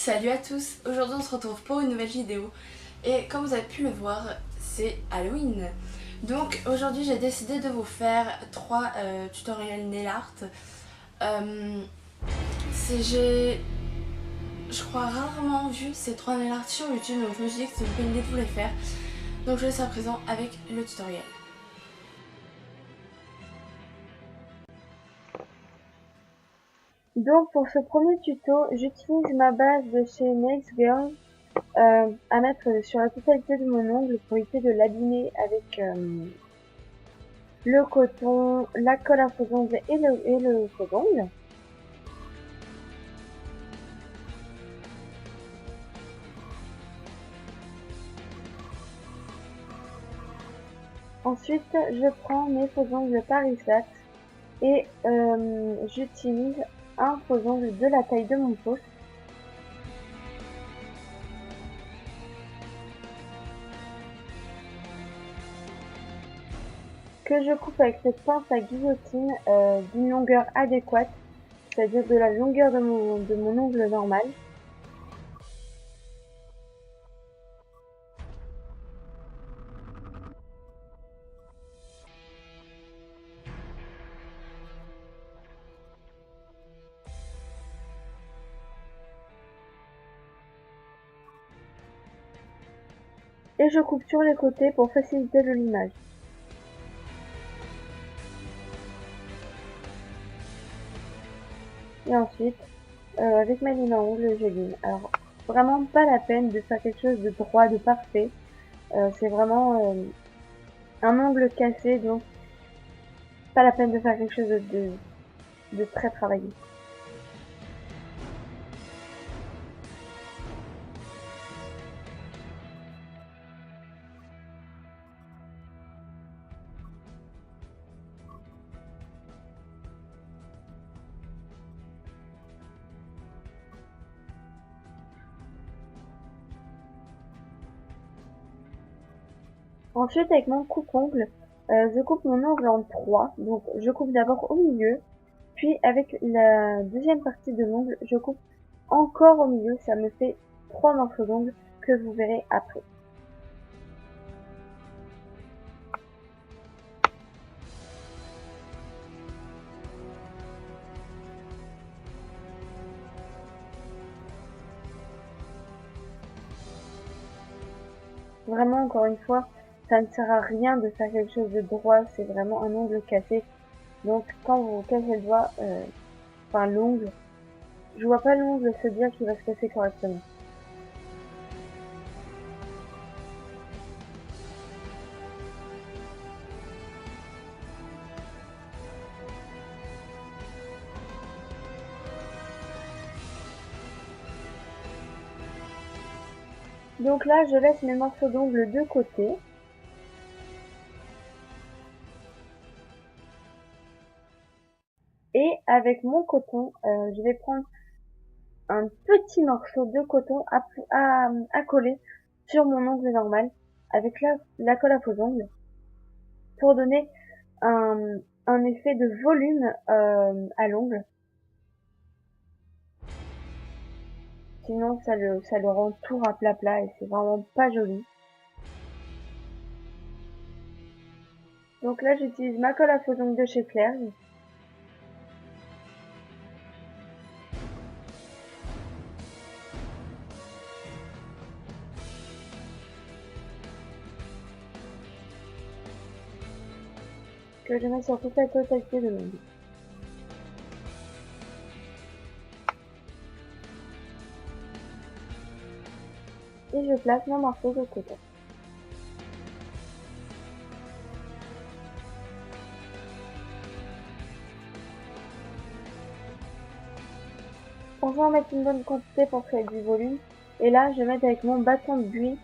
Salut à tous, aujourd'hui on se retrouve pour une nouvelle vidéo et comme vous avez pu le voir c'est Halloween. Donc aujourd'hui j'ai décidé de vous faire 3 tutoriels nail art. J'ai je crois rarement vu ces 3 nail art sur YouTube, donc je me suis dit que c'était une bonne idée de vous les faire. Donc je laisse à présent avec le tutoriel. Donc pour ce premier tuto, j'utilise ma base de chez Nails Girl à mettre sur la totalité de mon ongle pour éviter de l'abîmer avec le coton, la colle à faux ongles et le faux ongle. Ensuite, je prends mes faux ongles Paris Flat et j'utilise un faux ongle de la taille de mon pouce. Que je coupe avec cette pince à guillotine d'une longueur adéquate, c'est-à-dire de la longueur de mon ongle normal. Et je coupe sur les côtés pour faciliter le limage. Et ensuite, avec ma lime à ongles, je lime. Alors, vraiment pas la peine de faire quelque chose de droit, de parfait. C'est vraiment un ongle cassé, donc pas la peine de faire quelque chose de très travaillé. Ensuite, avec mon coupe-ongle, je coupe mon ongle en 3. Donc, je coupe d'abord au milieu, puis avec la deuxième partie de l'ongle, je coupe encore au milieu. Ça me fait 3 morceaux d'ongle que vous verrez après. Vraiment, encore une fois, ça ne sert à rien de faire quelque chose de droit, c'est vraiment un ongle cassé. Donc quand vous cassez le doigt, enfin l'ongle, je vois pas l'ongle se dire qu'il va se casser correctement. Donc là, je laisse mes morceaux d'ongles de côté. Et avec mon coton, je vais prendre un petit morceau de coton à coller sur mon ongle normal avec la colle à faux ongles pour donner un, un effet de volume à l'ongle. Sinon, ça le rend tout plat et c'est vraiment pas joli. Donc là, j'utilise ma colle à faux ongles de chez Claire. Que je mets sur toute la totalité de l'ongle. Et je place mon morceau de coton. Pensez à mettre une bonne quantité pour créer du volume. Et là, je vais mettre avec mon bâton de buis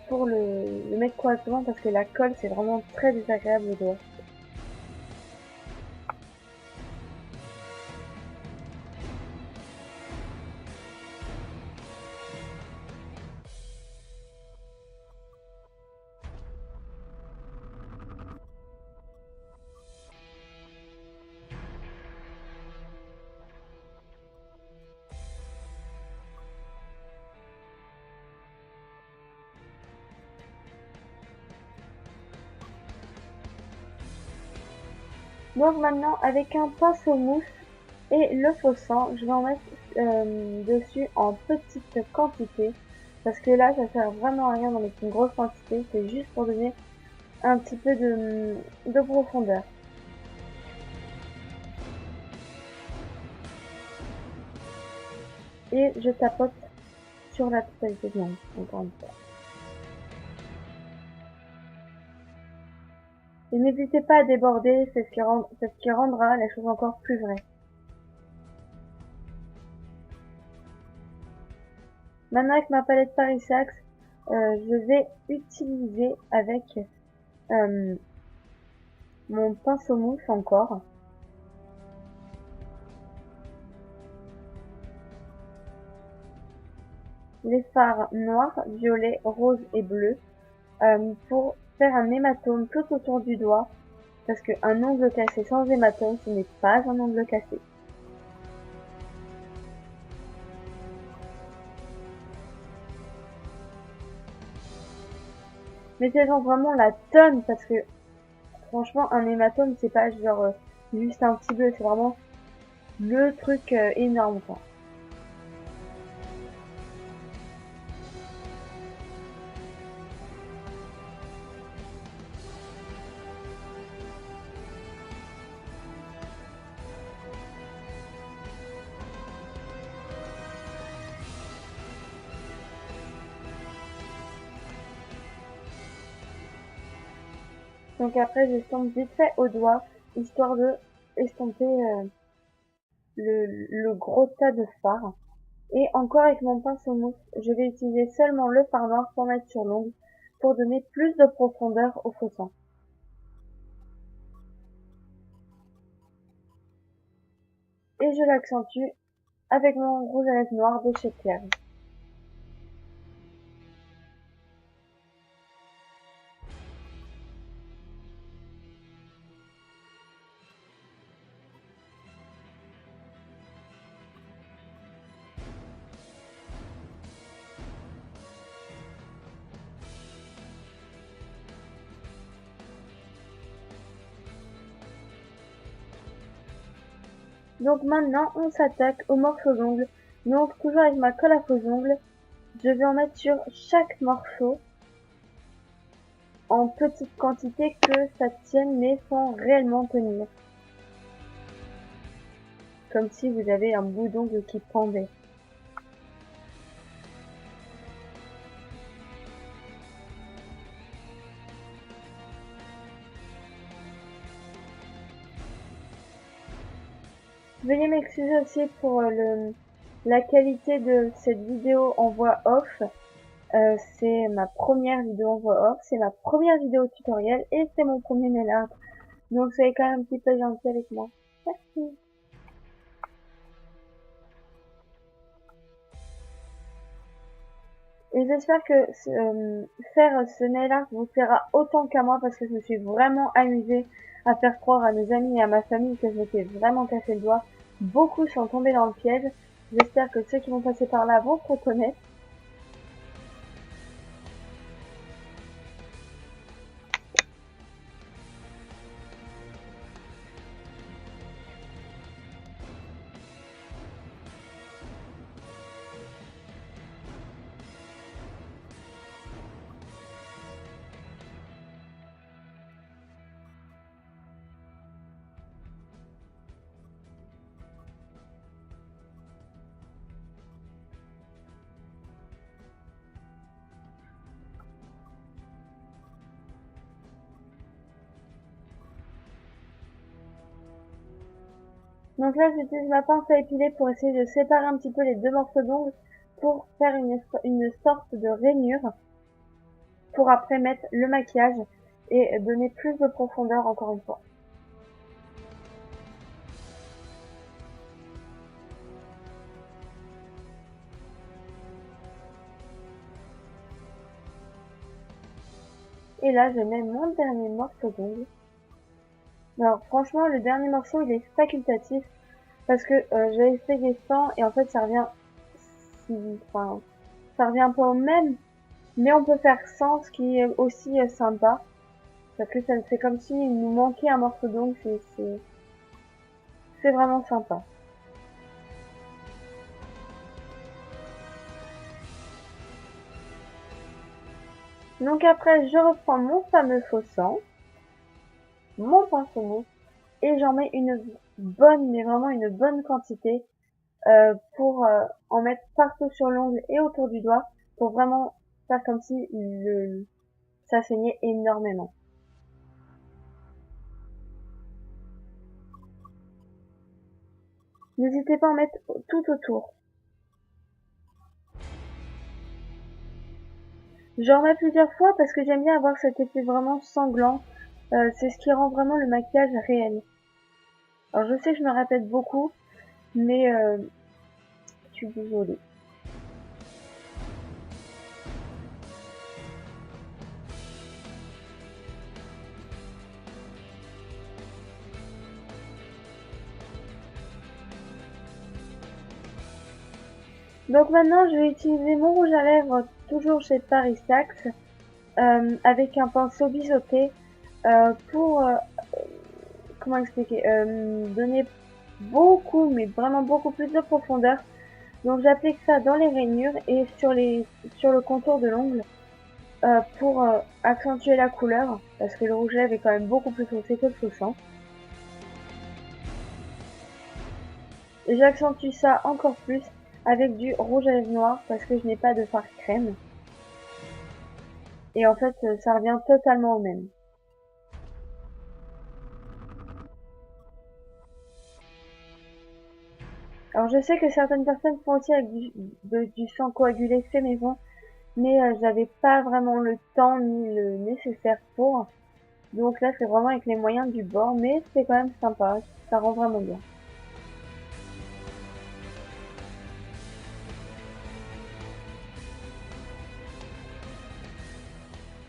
pour le mettre correctement parce que la colle, c'est vraiment très désagréable au doigt. Donc maintenant, avec un pinceau mousse et le faux sang, je vais en mettre dessus en petite quantité. Parce que là, ça sert vraiment à rien d'en mettre une grosse quantité. C'est juste pour donner un petit peu de profondeur. Et je tapote sur la totalité de l'ongle, encore une fois. Et n'hésitez pas à déborder, c'est ce qui rendra la chose encore plus vraie. Maintenant avec ma palette Paris Saxe, je vais utiliser avec mon pinceau mousse encore. Les fards noirs, violet, rose et bleu pour faire un hématome tout autour du doigt parce qu'un ongle cassé sans hématome ce n'est pas un ongle cassé. Mettez-en vraiment la tonne parce que franchement un hématome c'est pas genre juste un petit bleu, c'est vraiment le truc énorme quoi. Donc après j'estompe vite fait au doigt histoire de estomper le gros tas de fard. Et encore avec mon pinceau mousse, je vais utiliser seulement le fard noir pour mettre sur l'ongle pour donner plus de profondeur au faux sang. Et je l'accentue avec mon rouge à lèvres noir de chez Claire. Donc maintenant, on s'attaque au morceau d'ongle. Donc toujours avec ma colle à faux ongles, je vais en mettre sur chaque morceau en petite quantité que ça tienne mais sans réellement tenir. Comme si vous avez un bout d'ongle qui pendait. Veuillez m'excuser aussi pour la qualité de cette vidéo en voix off. C'est ma première vidéo en voix off, c'est ma première vidéo tutoriel et c'est mon premier nail art. Donc soyez quand même un petit peu gentil avec moi. Merci. Et j'espère que faire ce nail art vous plaira autant qu'à moi parce que je me suis vraiment amusée à faire croire à mes amis et à ma famille que je m'étais vraiment cassé le doigt. Beaucoup sont tombés dans le piège. J'espère que ceux qui vont passer par là vont se reconnaître. Donc là, j'utilise ma pince à épiler pour essayer de séparer un petit peu les deux morceaux d'ongles pour faire une sorte de rainure pour après mettre le maquillage et donner plus de profondeur encore une fois. Et là, je mets mon dernier morceau d'ongle. Alors franchement, le dernier morceau, il est facultatif parce que j'ai essayé sans et en fait, ça revient, enfin, ça revient pas au même, mais on peut faire sans, ce qui est aussi sympa. parce que c'est comme s'il nous manquait un morceau d'ongle, c'est vraiment sympa. Donc après, je reprends mon fameux faux sang, mon pinceau et j'en mets une bonne, mais vraiment une bonne quantité pour en mettre partout sur l'ongle et autour du doigt pour vraiment faire comme si ça saignait énormément. N'hésitez pas à en mettre tout autour. J'en mets plusieurs fois parce que j'aime bien avoir cet effet vraiment sanglant. C'est ce qui rend vraiment le maquillage réel. Alors je sais que je me répète beaucoup, mais je suis désolée. Donc maintenant, je vais utiliser mon rouge à lèvres, toujours chez Paris Saxe, avec un pinceau biseauté, pour, comment expliquer, donner beaucoup, mais vraiment beaucoup plus de profondeur. Donc j'applique ça dans les rainures et sur le contour de l'ongle, pour accentuer la couleur, parce que le rouge à lèvres est quand même beaucoup plus foncé que le faux sang. Et j'accentue ça encore plus avec du rouge à lèvres noir parce que je n'ai pas de fard crème. Et en fait, ça revient totalement au même. Alors je sais que certaines personnes font aussi avec du sang coagulé fait maison, mais j'avais pas vraiment le temps ni le nécessaire pour. Donc là, c'est vraiment avec les moyens du bord, mais c'est quand même sympa, ça rend vraiment bien.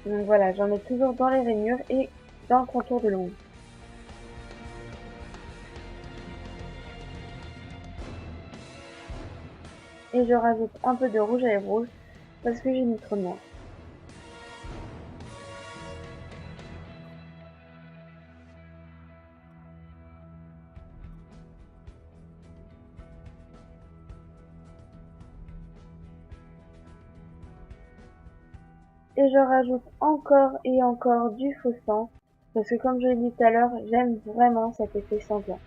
Donc voilà, j'en ai toujours dans les rainures et dans le contour de l'ongle. Et je rajoute un peu de rouge à lèvres rouge parce que j'ai mis trop de noir. Et je rajoute encore et encore du faux sang parce que comme je l'ai dit tout à l'heure, j'aime vraiment cet effet sanglant.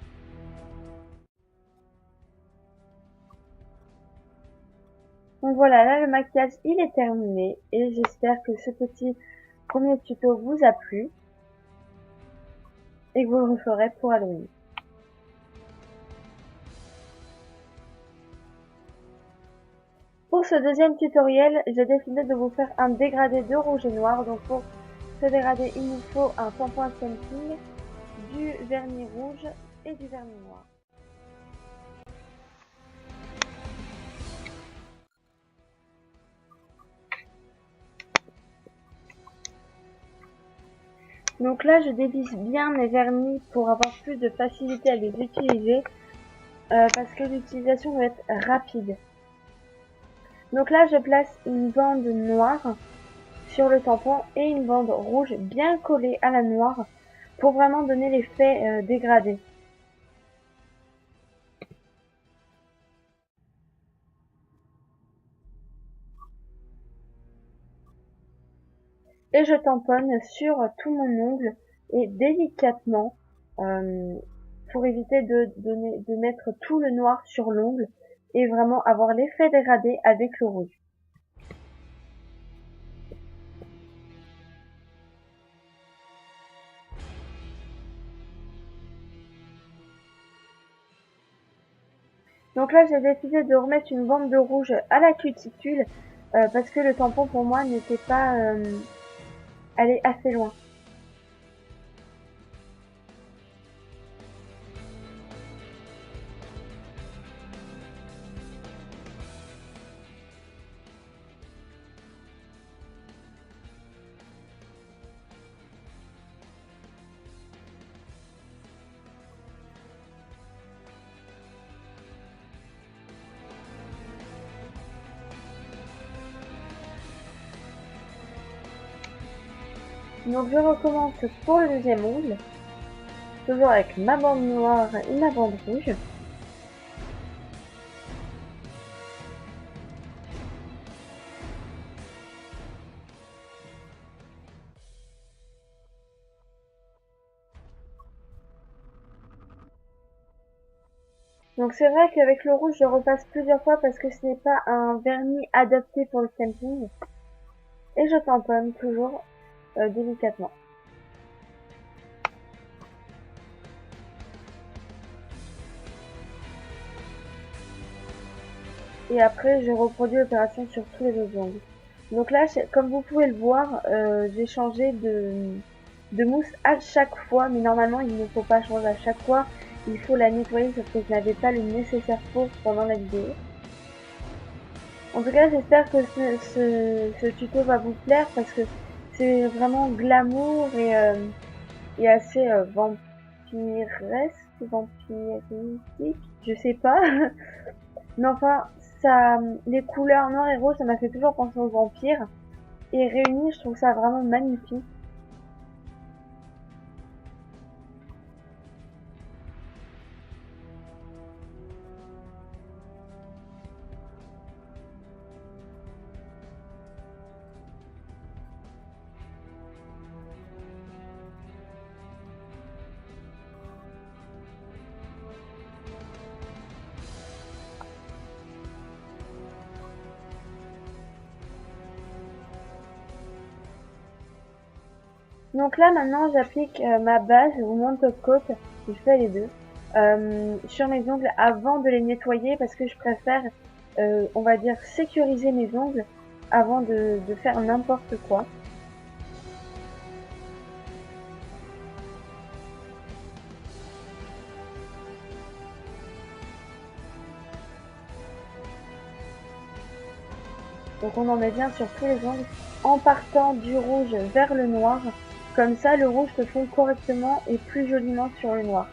Donc voilà, là le maquillage il est terminé et j'espère que ce petit premier tuto vous a plu et que vous le referez pour Halloween. Pour ce deuxième tutoriel, j'ai décidé de vous faire un dégradé de rouge et noir. Donc pour ce dégradé, il nous faut un shampoing scenting, du vernis rouge et du vernis noir. Donc là, je dévisse bien mes vernis pour avoir plus de facilité à les utiliser parce que l'utilisation va être rapide. Donc là, je place une bande noire sur le tampon et une bande rouge bien collée à la noire pour vraiment donner l'effet dégradé. Et je tamponne sur tout mon ongle et délicatement pour éviter de mettre tout le noir sur l'ongle et vraiment avoir l'effet dégradé avec le rouge. Donc là, j'ai décidé de remettre une bande de rouge à la cuticule parce que le tampon pour moi n'était pas allé assez loin. Donc je recommence pour le deuxième ongle, toujours avec ma bande noire et ma bande rouge. Donc c'est vrai qu'avec le rouge je repasse plusieurs fois parce que ce n'est pas un vernis adapté pour le stamping. Et je tamponne toujours délicatement. Et après je reproduis l'opération sur tous les autres ongles. Donc là, comme vous pouvez le voir, j'ai changé de mousse à chaque fois, mais normalement il ne faut pas changer à chaque fois. Il faut la nettoyer sauf que je n'avais pas le nécessaire pour pendant la vidéo. En tout cas, j'espère que ce tuto va vous plaire parce que c'est vraiment glamour et assez vampiresque, vampiristique, je sais pas. Mais enfin, ça, les couleurs noir et rouge, ça m'a fait toujours penser aux vampires. Et réunis, je trouve ça vraiment magnifique. Donc là maintenant j'applique ma base ou mon top coat, je fais les deux, sur mes ongles avant de les nettoyer parce que je préfère, on va dire, sécuriser mes ongles avant de faire n'importe quoi. Donc on en met bien sur tous les ongles en partant du rouge vers le noir. Comme ça le rouge se fond correctement et plus joliment sur le noir.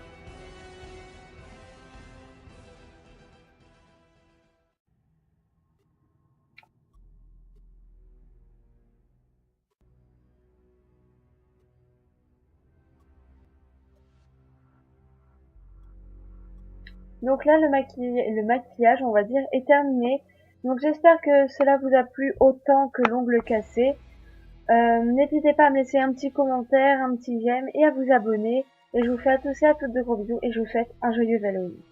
Donc là, le maquillage, on va dire, est terminé. Donc j'espère que cela vous a plu autant que l'ongle cassé. N'hésitez pas à me laisser un petit commentaire, un petit j'aime et à vous abonner. Et je vous fais à tous et à toutes de gros bisous et je vous souhaite un joyeux Halloween.